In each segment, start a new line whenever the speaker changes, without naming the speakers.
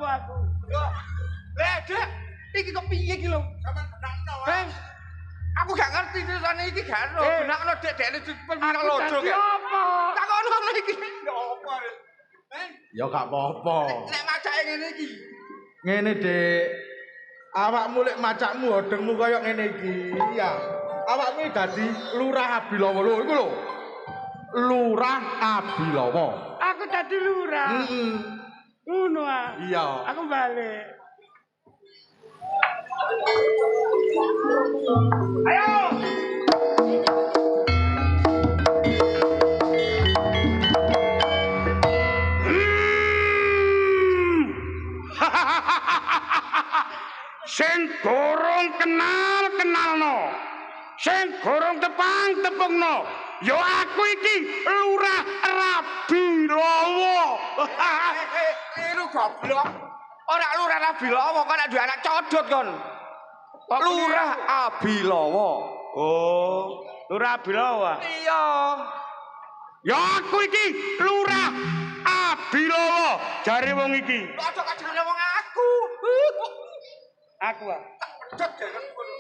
apa aku?
Dek, iki kok piye iki lho?
Sampeyan benakno.
Bang, aku gak ngerti ceritane iki gak ono. Benakno dek-dekne dipelmina lojo
Aku apa?
Takon ngono iki.
Ya apa?
Ya gak apa-apa.
Nek macake ngene iki.
Ngene, Dik. Awakmu lek macakmu hodengmu kaya ngene iki. Iya. Awakmu dadi Lurah Abilawa lho, iku lho. Lurah Abilawa.
Aku dadi lurah.
Heeh.
Ngono ah.
Iya.
Aku balik.
Ayo.
Sing gorong kenalno. Sing gorong tepung-tepungno. Ya aku iki Lurah Rabilawa.
Iku goblok. Ora Lurah Abilawa kok nek duwe anak codot kon. Lurah Abilawa.
Oh, Lurah Abilawa.
Iya.
Ya aku iki Lurah Abilawa. Jare wong iki.
Aja kajane wong aku.
Aku ah.
Pedhot jare ngono.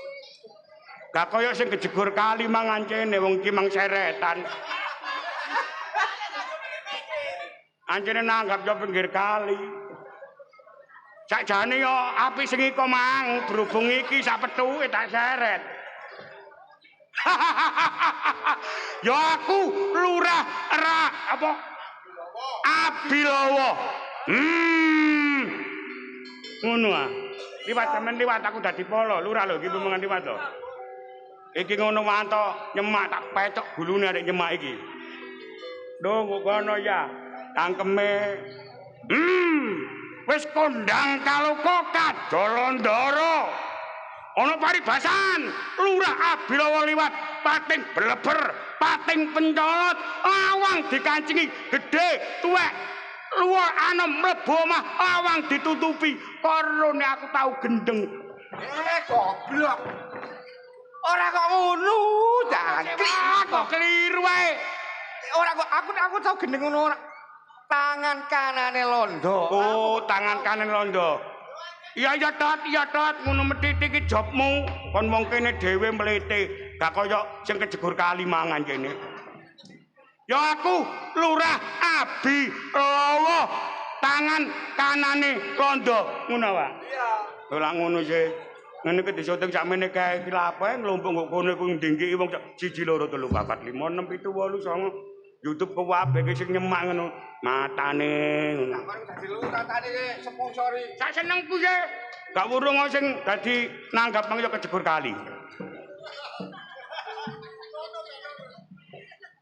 Gak kaya sing kejegur kali mangancene wong iki mang seretan. Ancene nanggap yo pinggir kali. Sakjane yo api sing iko mang berhubung iki sak pethuke tak seret. Yo aku Lurah Abilawa. Ngono ah. Liwat sampean liwat aku dadi polo, Lurah lho iki pemengan liwat to. Iki ngono manto nyemak tak pecok gulune arek nyemak iki. Ndung kono ya. Tangkeme. Wis kondang kaloka kadolondoro. Ana paribasan Lurah Abilawa liwat pating bleber, pating pencolot, lawang dikancingi gedhe, tuwek, luwih ana mlebu omah, lawang ditutupi. Karone aku tau gendeng.
Goblok. Ora kok ngono, jangkrik
Kok keliru wae.
Ora kok aku tau gendeng ngono ora. Tangan kanane londo.
Oh, tangan kanan londo. Iya tot, ngono medhit iki jobmu. Kon wong kene dhewe mlete, gak kaya sing kejegur kali mangan kene. Ya aku Lurah Abilawa. Tangan kanane londo, ngono wae.
Iya.
Ora ngono sih. Ngene iki disyuting sakmene kae iki lha apa nglumpuk kok kono ku ndingki wong 1 2 3 4 5 6 7 8 9 YouTube kuwabe iki sing nyemak ngono. Matane ngono.
Sampeyan dadi lurah tadi sponsori.
Sak senengku sih. Gak wurung sing dadi nanggap mangya kejegur kali.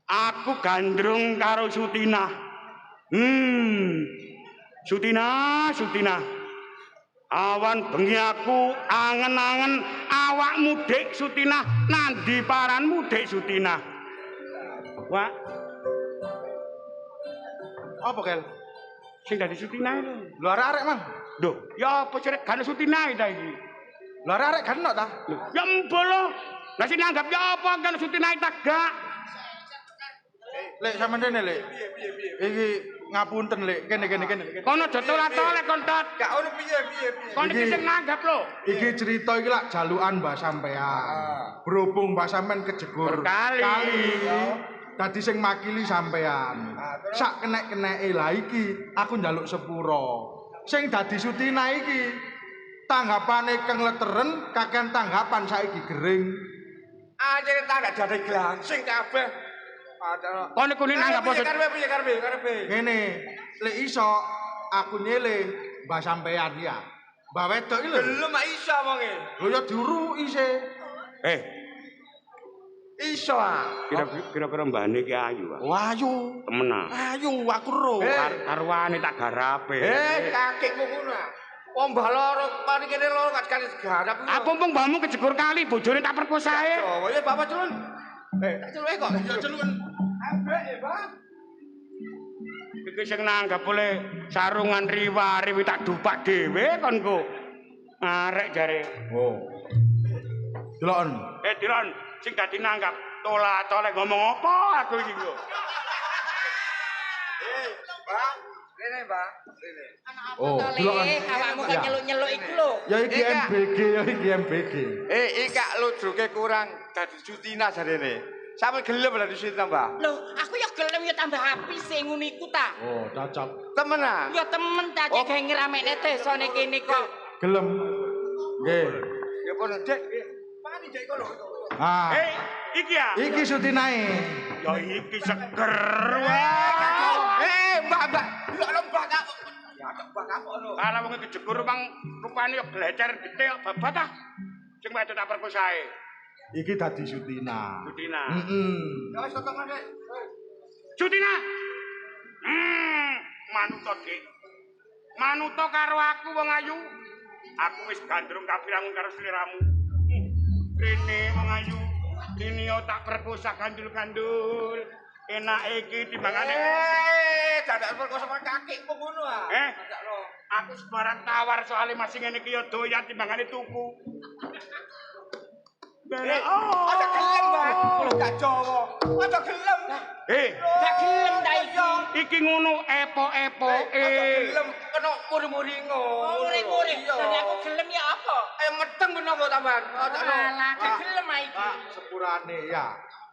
Aku gandrung karo Sutina. Sutina. Awan bengi aku angen-angen awakmu Dik Sutina. Nandi paranmu Dik Sutina? Wah.
Apa, Kel?
Sing dadi Sutina lho.
Lho arek, Mang.
Duh, ya apa sih kan Sutina ta iki?
Lho arek kan ta?
Ya mbolo. Lah sing nanggap ya apa kan Sutina ta gak?
Lek sampeyan rene, Lek. Iki ngapunten, Lek. Kene.
Kono aja tolak-tolak kon tot.
Gak ono piye.
Kon iki sing nanggap lho.
Iki cerita iki lak jalukan Mbah sampean. Berhubung Mbah sampean kejegur
Kali.
Dadi sing makili sampean. Sak kenek-keneke lah iki aku njaluk sepuro. Sing dadi Sutina iki tanggapane kengleteren kakean tanggapan saiki gering.
Anjir tak dadi glangsing kabeh. Padahal
Kon iku nanggap apa?
Karepe.
Ngene, lek iso aku nyele Mbah sampean ya. Mbah wedok iki lho.
Belum iso wonge.
Lho ya diuruki sih.
Iso ah.
Kira-kira mbane iki ayu ah.
Wayu.
Temenan.
Ayu aku ro.
Karwane tak garape.
Kakekmu ngono ah. Wong mbah loro mari kene loro gak sekali segarap.
Aku mumpung mbahmu kejegur kali bojone tak perkosae.
Jawa ya Bapak Culun. Tak celuk kok. Ya celun. Ambek ya, Bang.
Iki sing nanggap oleh sarungan riwa-riwi tak dupak dhewe konku. Arek jare.
Oh. Delon.
Dilon sing dadi nanggap tolak-tolak ngomong apa aku iki kok.
Bang, Rene, Mbak. Rene.
Oh, delok kan.
Awakmu kok
Ya.
nyeluk-nyeluk iku lho.
Ya iki
Ika.
MBG, ya iki MBG.
Ika ludruke kurang dadi Sutina jarene. Sampe gelem lho di Sutina, Mbak.
Loh, aku ya gelem ya tambah apis sing ngono iku ta.
Oh, cocok.
Temen ah.
Ya temen ta cek gawe ngeramekne desane kene kok.
Gelem. Nggih.
Ya pun Dek. Pani Dek kono.
Ah,
Iki ya.
iki Sutinae.
Ya iki seger wae.
Mbak. Delok lho Mbak kok. Ya Mbak kok lho.
Ala wong kejegur mang rupane ya glecer gede kok babat ah. Sing wedok tak perkosae.
Iki dadi Sutina.
Sutina.
Heeh.
Ya wis kok Dek.
Sutina. Manuto Dik. Manuto karo aku wong ayu. Aku wis gandrung kapirangun karo sliramu. Rene wong ayu. Ini tak perkosa gandul-gandul. Enak iki timbangane.
Dadak perkosa kaki kok ngono ah. Dadak lho.
Aku sebarang tawar soalnya masih ngene iki ya doyan timbangane tuku.
Ada gelem, Mbak. Lho gak Jawa. Ada gelem.
Gak gelem ta iki.
Iki ngono epo-epoke.
Gelem kena muri-muri ngono.
Muri-muri. Dadi aku gelem ya apa?
Ayo meteng menapa tambahan?
Alah, gak gelem ah iki.
Pak, sepurane ya.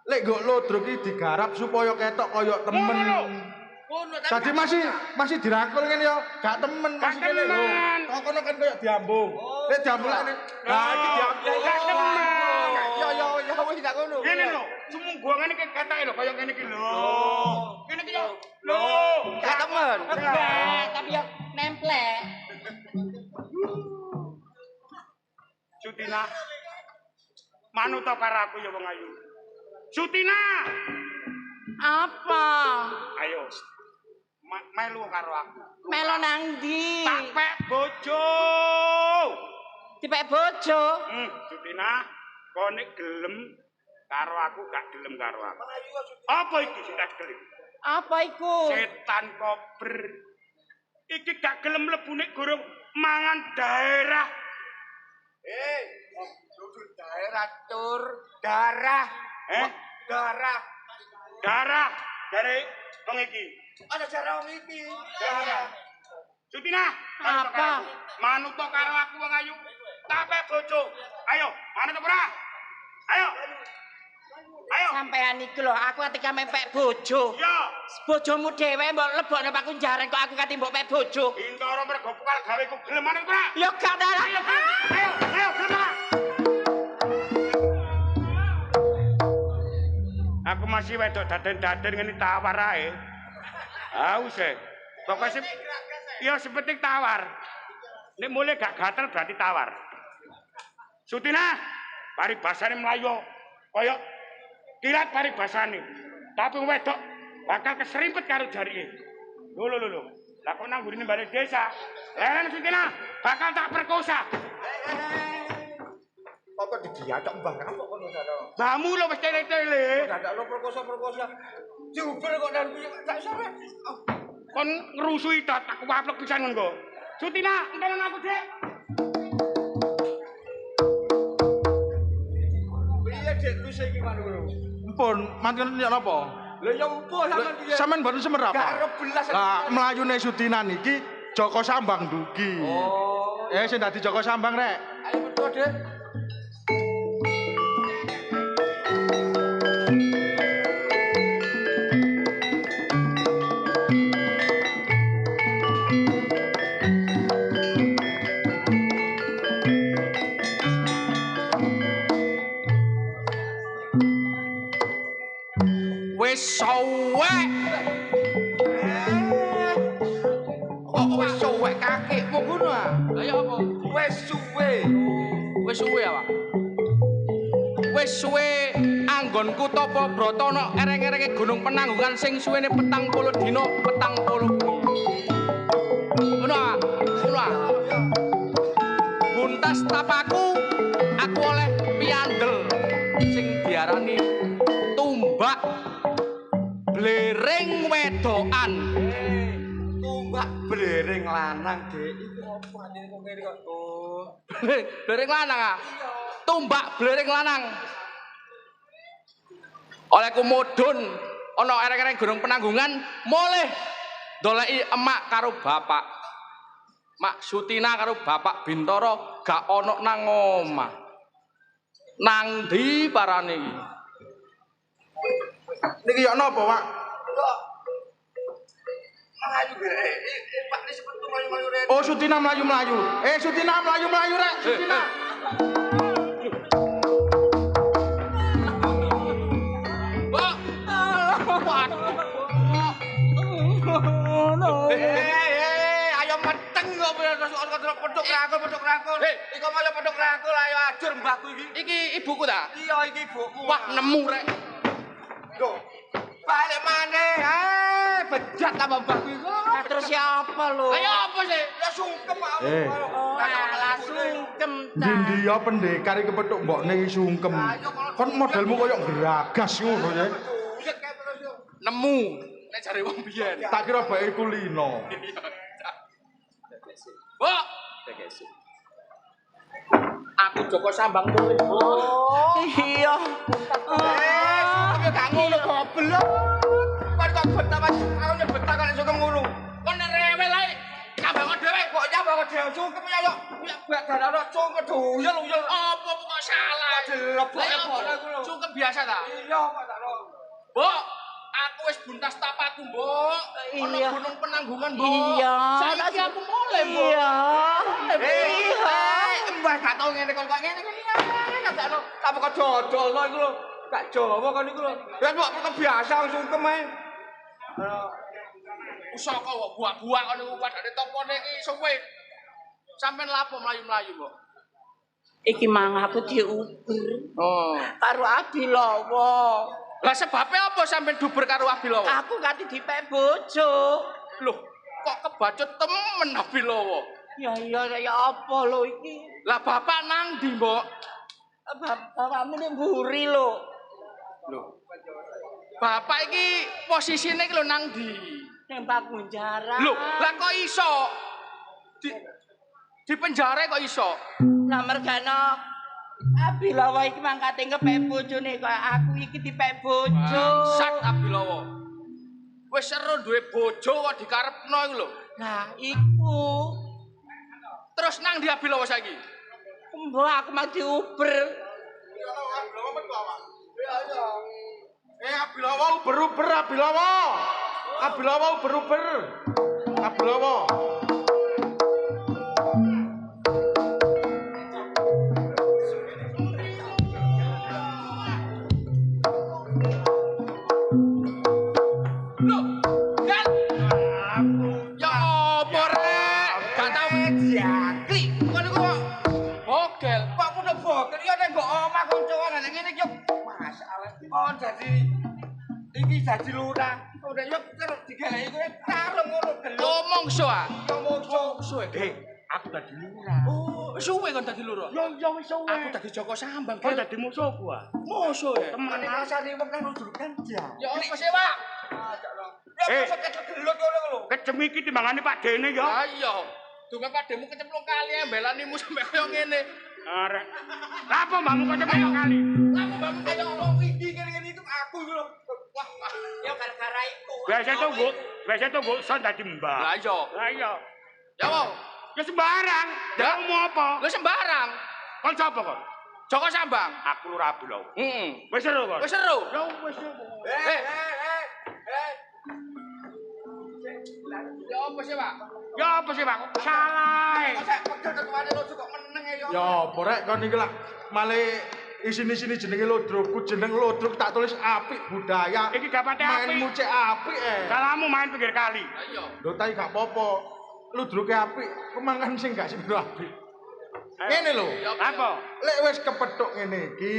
Lek nggo ludruk iki digarap supaya ketok kaya temen.
Ngono
Tadi masih dirangkul ngene ya, gak temen
Gak
masih kene lho.
temen.
Kok kono kan kaya diambung. Lek diambung lek nah iki diambung.
Gak temen.
Ya wis gak ngono.
Ngene lho, sumungguh ngene iki ketake lho kaya ngene iki lho. Ngene iki lho. Lho,
Gak temen.
enggak, tapi ya nemplek.
Sutina. Manuto karo aku ya wong ayu. Sutina.
Apa?
Ayo. Melu karo aku.
Melo nang ndi?
Tak pek bojo.
Dipek bojo.
Sutina, kok nek gelem karo aku gak gelem karo aku. Apa iki sing tak gelem?
Apa iku?
Setan kober. Iki gak gelem mlebu nek gorong mangan daerah.
Dudu daerah tur darah. Darah.
Darah dari wong iki.
Ada darah wong iki.
Darah. Sutina,
Apa?
Manuto karo aku wong ayu. Tape bojo. Ayo, manut ora? Ayo. Ayo.
Sampean iki lho, aku ketika mepek bojo.
Yo.
Bojomu dhewe mbok lebokne Pak Kunjaren kok aku kate mbok pek bojo.
Intoro mergo pukal gawe ku gelem manut ora?
Ya gak ta.
Ayo, gelem ora? Aku masih wedok daden-daden ngene tawar ae. Haus e. Pokoke ya seperti tawar. Nek mulai gak gatel berarti tawar. Sutina, paribasane mlayu kaya kilat paribasane. Tapi wedok bakal keserimpet karo jarine. Lho. Lah kok nang gurine balik desa. Leren Sutina, bakal tak perkosa.
Apa didiatok Mbah apa kono sana?
Bamu lho wis tele-tele.
Dadak lo perkosa. Diuber kok nang kuwi gak sare.
Kon ngrusui tot aku waplek pisan nggo. Sutina, entelon aku, Dik.
Piye Dek wis iki manunggu?
Ampun, mantun nyok napa?
Lha ya empuh sampean piye?
Sampeyan mboten semer apa?
Gak arep belas.
Lah mlayune Sutina niki Joko Sambang dugi.
Oh.
Sing dadi Joko Sambang rek.
Ayo metu, Dek.
Wis suwek.
Kok wis suwek kakekmu ngono ah?
Lah ya apa?
Wis suwe.
Wis suwe apa? Wis suwe anggonku Tapa Brata ana ereng-erenge Gunung Penanggungan sing suwene 40 dina 40 bengi. Ngono ah. Buntas tapaku aku oleh piandel sing diarani tumbak blereng wedokan.
Tumbak blereng lanang, Dek. Iku opo anjene kok ngene kok? Oh.
Blereng lanang ah. Tumbak blereng lanang. Oleh kumudun ana ereng-ereng Gunung Penanggungan mulih doleki emak karo bapak. Mak Sutina karo bapak Bintoro gak ono nang omah. Nang ndi parane iki?
Niki yo napa, Pak?
Melayu gere. Pak ini seperti melayu-melayu rek.
Oh, Sutina melayu-melayu. Sutina melayu-melayu rek, Sutina.
Ayo meteng kok pedhok rangkul. Iku malah pedhok rangkul ayo ajur mbahku iki.
Iki ibuku ta?
Iya iki ibumu.
Wah, nemu rek.
Lho. Balik maneh. Bejat apa mbahku iku.
Terus siapa lo?
Ayo apa sih?
Ya sungkem aku.
Alah sungkem ta.
Ndi ya pendekar iki kepethuk mbokne iki sungkem. Kon modelmu koyo geragas ngono ya.
Buset kae terus yo.
Nemu. Nek jare wong biyen.
Tak kira bae kulino.
Mbok. Aku Joko Sambang tulis, Bu.
Iya.
Sungkem yo gak ngono goblok. Kon kok betah aku nyebet kan sungkem ngono.
Kon nek rewel ae nyambang dhewe.
Kok nyambang dhewe sungkem ya yo. Ya dadane sungkem duyul-uyul.
Apa kok salah?
Jelebok-lebok.
Sungkem biasa ta?
Iya, Pak Takno.
Mbok, aku wis buntas tapaku, Mbok. Ono
Iya.
gunung penanggungan, Mbok.
Iya.
Saiki aku mulai, Mbok.
Iya.
Mbah gak tau ngene kok ngene iki. Gak ono apa kok dodol kok iku lho. Gak Jawa kan iku lho. Ya kok biasa sungkem ae.
Usaka kok buak-buak ngono iku padane topone iki suwe. Sampeyan lapo mlayu-mlayu, Mbok?
Iki mang aku diuber
Oh.
karo Abilawa.
Lah sebabnya apa sampeyan duber karo Abilawa?
Aku kate dipek bojo.
Loh, kok kebacut temen Abilawa?
Ya apa lo iki?
Lah bapak nang ndi, Mbok?
Bapakmu ning mburi lo.
Loh. Bapak iki posisine iki lho nang ndi?
Ning Pakunjaran.
Loh, lah kok iso? Di penjara kok iso?
Lah mergana Abilawa iki mangkate ngepek bojone kaya aku iki dipek bojo.
Sat Abilawa. Wis seru duwe bojo kok dikarepno iku lho.
Lah iku
Terus nang ndi Abilawa saiki?
mbok aku mah diuber.
Abilawa uber-uber, Abilawa. Abilawa uber-uber. Abilawa.
Loh, kan? Ya apa rek? Gak tau
Diakli. Kon iku kok
bogel.
kok kudu bokel ya nek mbok omah koncoan nek ngene iki yo masalah. Kon dadi iki dadi lurah. Udah yo digaleki kowe karo ngono delok.
Ngomong so ah.
Yo moco.
Suwe.
Aku dadi lurah.
Oh, suwe kon dadi loro.
Yo wis suwe.
Aku dadi Joko Sambang.
Kok dadi musuhku ah?
musuh ya.
Temen rasane wong kan rujukan dia.
Ya apa sih, Pak?
Ya kok kegelut ngono lho.
Kejem iki timbangane Pak Dene ya.
Lah iya. Dume pademu kecemplung kali mbelanimu sampe koyo ngene.
Arek. Lah apa mbakmu kok cepet kali?
Lah mbakmu
Kayak ngomong iki ngene-ngene itu aku iku lho. Wah,
Ya gara-gara iku.
Biasa tuh gua son dadi mbak.
Lah iya.
Lah iya.
Ya wong.
Ya sembarang.
Ya.
Ya mau apa?
Lu sembarang.
Kon sapa kon?
Joko Sambang.
Aku lur Abilawa.
Heeh.
Wis seru kon.
Wis seru.
Ya wis seru.
eh.
Ya apa sih, Pak?
Ya apa sih, Pak? Salah.
Kok pegel ketuane lo kok meneng ya.
Ya apa rek kon iki lak male isini-sini jenenge lodrokku jeneng lodrok tak tulis apik budaya.
Iki dapate apik.
Mainmu cek apik
Salahmu main pinggir kali.
Lah iya.
Lho tapi gak apa-apa. Lodroke apik, kemangan sing gak sing apik. Ngene lho.
Apa?
Lek wis kepethuk ngene iki,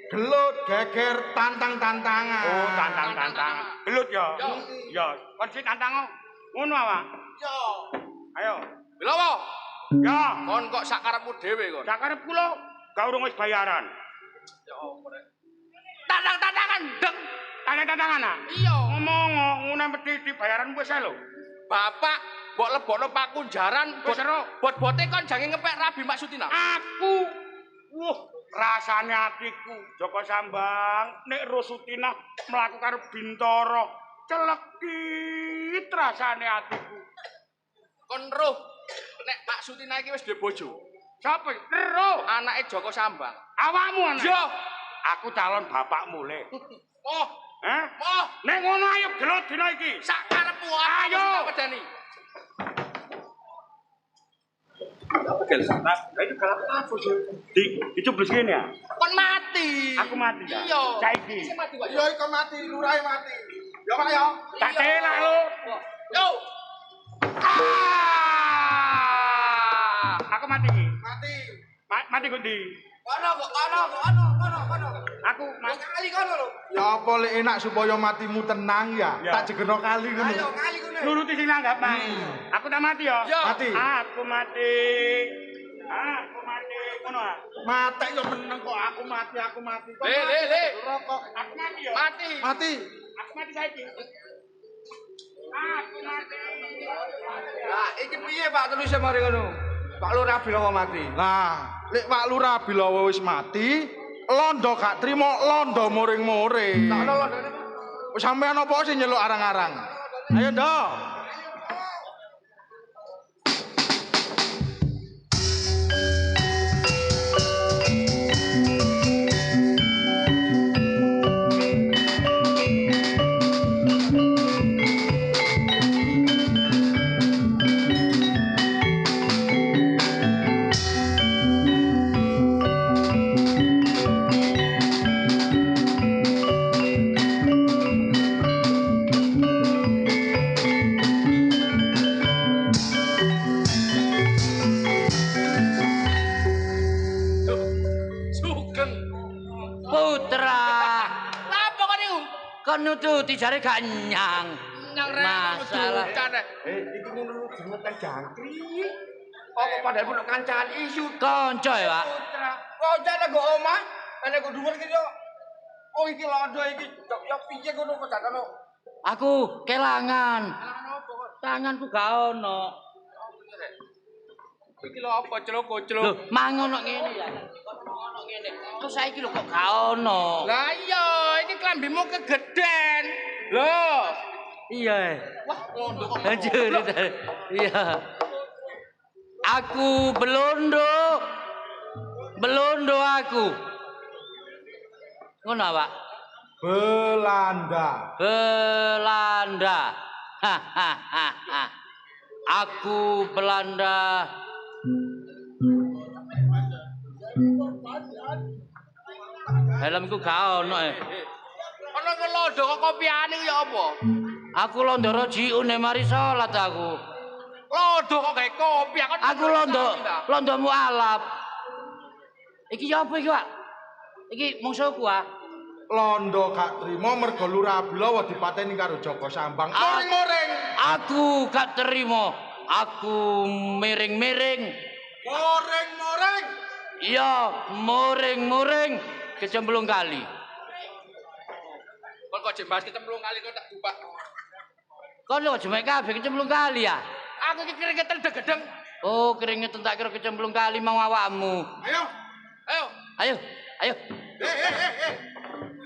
gelut, geger, tantang-tantangan.
Oh, tantang-tantang. Gelut ya.
Yo.
Ya, kon sing tantang ngono awak.
Yo.
Ayo.
Bilawo.
Ya,
Kon kok sak karepmu dhewe kon.
sak karepku lho, gak urung wis bayaran.
Ya apa rek? Tantang-tantangan deng.
Tantang-tantangan ah.
Iya.
Ngomong ngono mesti bayaran wis ae lho.
Bapak mbok lebokno Pakunjaran
Wis seru.
bot-bote kon jange ngepek Rabi Mak Sutina.
Aku rasane atiku Joko Sambang nek Rosutina mlaku karo Bintoro celekit rasane atiku.
Kon roh nek Pak Sutina iki wis duwe bojo.
Sapa? Ero.
Anake Joko Sambang.
Awakmu anak.
Yo.
Aku calon bapakmu le.
Oh,
Hah?
oh,
Nek ngono ayo gelut dina iki.
sak karepmu
Ayo.
wedani.
Dicoblos kene ya.
Kon mati.
Aku mati ya.
Iya.
Saiki.
Sing mati kok.
Iya iku mati, lurahe mati. Ya Pak ya.
Tak telak lo.
Yo.
Aku mati iki.
Mati.
Mati kok ndi?
Kono.
Aku mati.
Kali kono lho.
Ya apa lek enak supaya matimu tenang ya.
Ya.
Tak jegeno kali ngono.
Ayo kali kono.
Nuruti sing nanggap Pak. Aku tak mati ya.
Yo.
Mati.
Aku mati. Aku mati. Ngono ah.
Mati yo meneng kok aku mati. Kok
Le.
rokok.
Aku mati ya.
Mati.
Mati.
Aku mati saiki. Aku mati.
Lah iki piye Pak tulisnya mari ngono? Pak Lurah bilang mati.
Nah, lek Pak Lurah bilawa wis mati, londo gak trimo londo muring-muring.
Tak ono londone Pak.
Wis sampean apa sih nyeluk arang-arang? Ayo ndo.
Sugeng.
Putra,
Napa kon niku?
kon nututi jare gak nyang.
Nang
Masalah.
Iki ngono jenengan jangkrik. Apa padahal pun kancan isu
Kanca ya, Pak.
putra. Kok jane go omah, ana go dhuwur iki yo. Oh iki londo iki. Ya piye ngono kok dakno.
Aku kelangan. Tanganku gak ono.
Iki lho apa celok-celok.
Lho, mangono ngene ya. Ngono ngene. Terus saiki lho kok gak ono.
Lah iya, ini klambimu kegeden. Lho.
Iya.
Wah, londo kok.
Hancur. Iya. Aku belondo. Belondo aku. Ngono, Pak.
Belanda.
Belanda. Hahaha. Aku Belanda. Helmku gak ono.
Ono londo kok kopiane ya apa?
Aku londoro jiune mari salat aku.
Londo kok gawe kopi
Aku londo mualaf. Iki ya apa iki, Pak? Iki mungsuhku, ah.
Londo gak trimo mergo Lurah Bilawa dipateni karo Joko Sambang.
Ah.
Moring-moring.
Aku gak terima. Aku miring-miring.
Moring-moring.
Iya, muring-muring kecemplung kali.
Kon kok jembas kecemplung kali kok tak dupak.
Kau lho jemek kabeh kecemplung kali ya.
Aku iki keringetan gedeng.
Oh, keringetan tak kira kecemplung kali mau awakmu.
Ayo.
Ayo,
Ayo, ayo.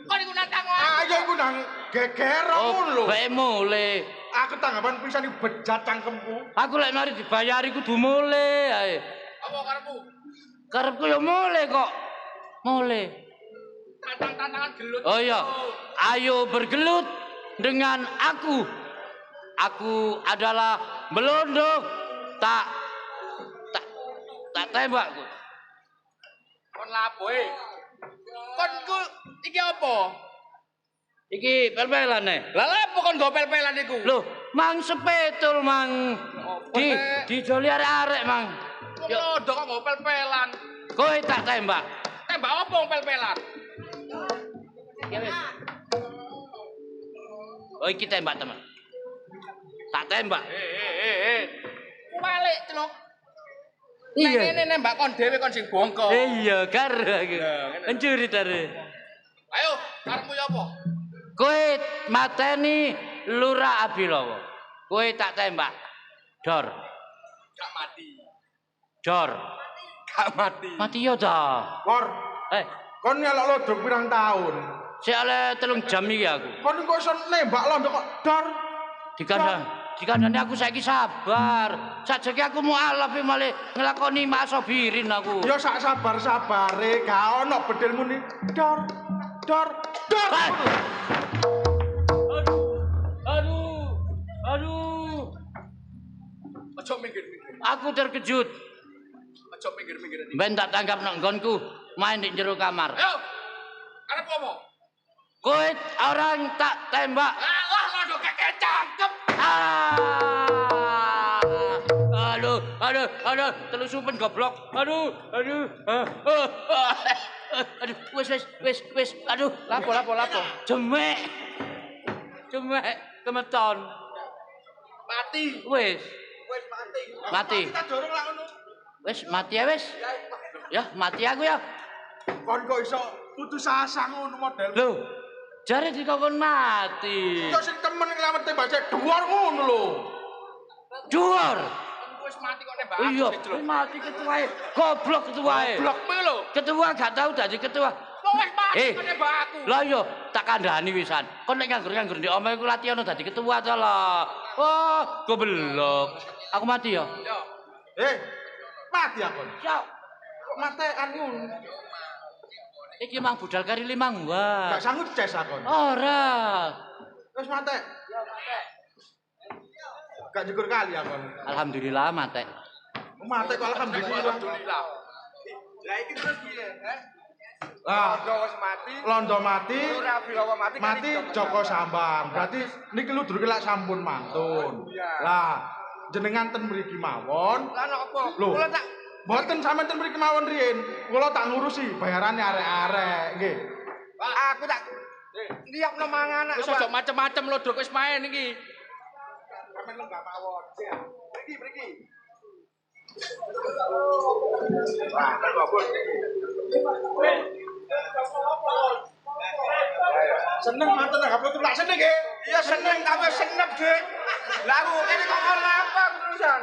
kon iku nantang aku.
Ayo iku nang geger
Oh,
ngono lho.
bae mulai.
Aku tanggapan pisan iki bejat cangkemku.
Aku lek mari dibayari kudu mulai ae.
Apa karepmu?
Karepku ya mulai kok. Mulai.
Tantang-tantangan gelut.
Oh iya. Ayo bergelut dengan aku. Aku adalah Belondo. Tak tembak aku.
Kon lapo Kon ku iki apa?
Iki pel-pelan nih.
Lah lapo kon go pel-pelan iku?
Loh, mang sepetul mang. Dijoli arek-arek mang.
Wong londo kok go pel-pelan.
Kowe tak tembak.
Tembak apa wong pel-pelan?
Oh iki tembak teman. Tak tembak.
Balik celok.
Iya.
Nek ngene nembak kon dhewe kon sing bongko.
Iya, karo aku.
ngene.
Mencuri tare.
Ayo, karepmu ya apa?
Kowe mateni Lurah Abilawa. Kowe tak tembak. Dor.
Gak mati.
Dor.
Gak mati.
Mati yo ta.
Lor,
Eh,
kon nyelok lodok pirang tahun?
Sik oleh 3 jam iki aku.
Kon kok iso nembak londo kok dor.
Dikandani aku saiki sabar. Sajake aku mualaf malah nglakoni masobirin aku.
Ya sak sabar-sabare, gak ono bedilmu ni. Dor.
Aduh.
Aja minggir-minggir.
Aku terkejut.
Aja minggir-minggir.
Ben tak tanggap nang nggonku main di jero kamar.
Ayo. Arep ngomong.
Kowe orang tak tembak.
Alah londo keke cangkem.
Aduh, telusupen goblok. Aduh. Wis. Aduh, lapo. Jemek. Kemeton.
Mati.
Wis mati.
Kita dorong lah ngono.
Wis mati ya wis. Ya, mati aku ya.
Kon kok iso putus asa ngono model.
Lho, jare dikokon mati.
Yo sing temen nglamete baca dhuwur ngono lho.
Dhuwur.
Wis mati kok nembak.
Iya, mati ketuae. Goblok ketuae.
Goblok kowe lho.
Ketua gak tau dadi ketua.
Kok wis mati kok nembak aku.
Lah iya, tak kandhani wisan. Kon nek nganggur di omah iku latihan dadi ketua ta lah. Oh, goblok. Aku mati ya.
Yo.
Mati aku.
Ya,
Kok matekan ngono.
iki mang budal kari limang wae.
Gak sanggup ces aku.
Ora.
Wis mate. Gak syukur kali aku.
Alhamdulillah mate.
Mate kok alhamdulillah.
Lah iki terus piye,
Londo
wis mati.
Londo mati.
Ora Bilawa mati.
Mati Joko Sambang. Berarti niki ludruk lak sampun mantun. Lah, jenengan ten mriki mawon.
Lah napa?
Lho.
Kula tak
Mboten sampean ten mriki mawon riyen. Kula tak ngurusi bayarane arek-arek, nggih.
aku tak liapno mangan.
Wis aja macem-macem londo wis main iki.
Sampeyan lenggah mawon. Mriki. Wah, kan babon iki.
Seneng manten HP itu tak seneng nggih.
Iya seneng tapi senep, Dik. Lah aku kene kok ora apa urusan.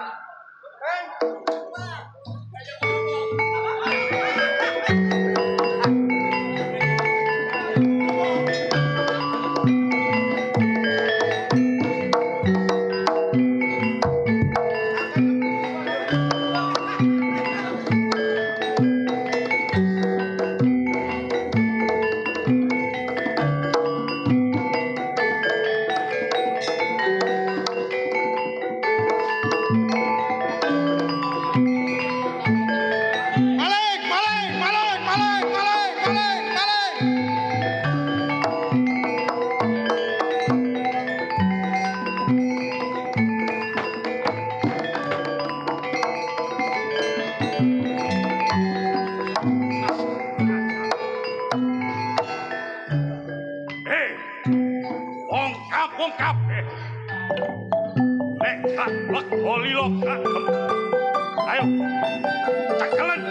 Wong kampung kabeh. Nek gak lego lilo kagem. Ayo. Cekelen.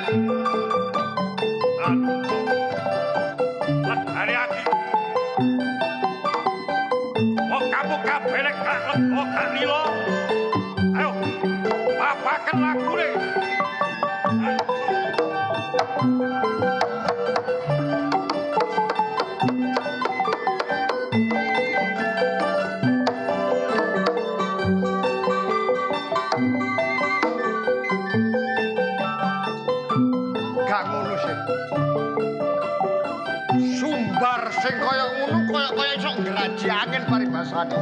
Legane ati. Wong kampung kabeh nek gak lego gak lilo. Ayo. Babaken lagune.
Gak ngono sih. Sumbar sing kaya ngono kaya iso ngraji angin paribasane.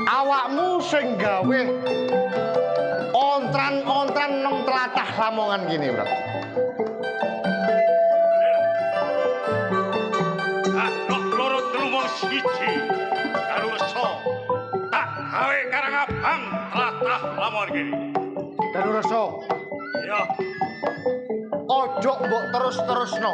Awakmu sing gawe ontran-ontran nang tlatah Lamongan gini, Bro.
Loro telu wong siji karo so. Tak gawe karang abang tlatah Lamongan kene.
Dan rasa
Ya.
ojo mbok terus-terusno.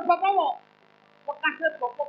bapak wo. Bekasnya bapak.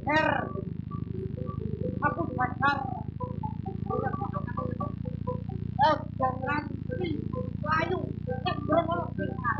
Her, aku bakar. Jangan beli kayu, bermolok besar.